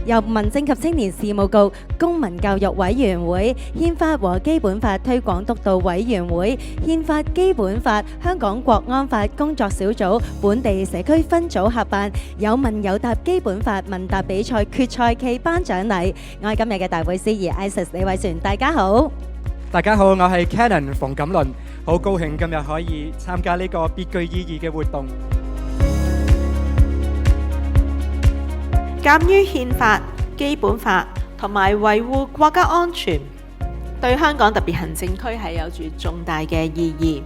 由民政及青年事務局、公民教育委員會、憲法和基本法推廣督導委員會、憲法基本法、香港國安法工作小組本地社區分組合辦有問有答基本法問答比賽決賽暨頒獎禮。我係今日嘅大會司儀 Isis 李偉璇，大家好。大家好，我係 Canon 馮錦倫，好高興今日可以參加呢個別具意義嘅活動。鑑於憲法、基本法同埋維護國家安全對香港特別行政區係有住重大嘅意義，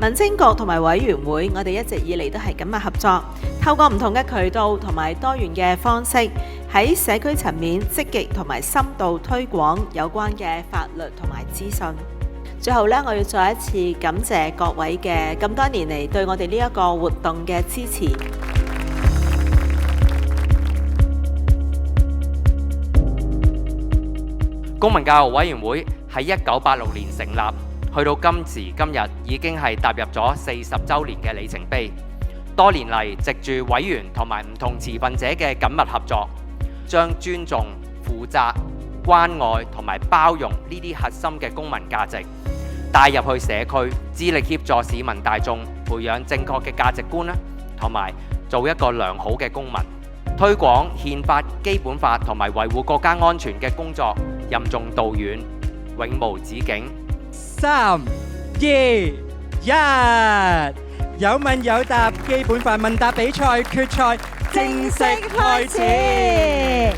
民政局同埋委員會，我哋一直以嚟都係緊密合作，透過唔同嘅渠道同埋多元嘅方式，喺社區層面積極同埋深度推廣有關嘅法律同埋資訊。最後呢，我要再一次感謝各位嘅咁多年嚟對我哋呢一個活動嘅支持。公民教育委員會喺1986年成立，去到今時今日已經係踏入咗40週年嘅里程碑。多年嚟，藉住委員同埋唔同持份者嘅緊密合作，將尊重、負責、關愛同埋包容呢啲核心嘅公民價值帶入去社區，致力協助市民大眾培養正確嘅價值觀啦，同埋做一個良好嘅公民，推廣憲法、基本法同埋維護國家安全嘅工作，任重道遠，永無止境。3、2、1，有問有答基本法問答比賽決賽正式開始。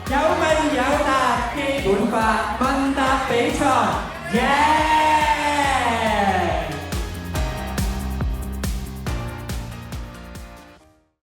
有問有答基本法問答比賽，耶！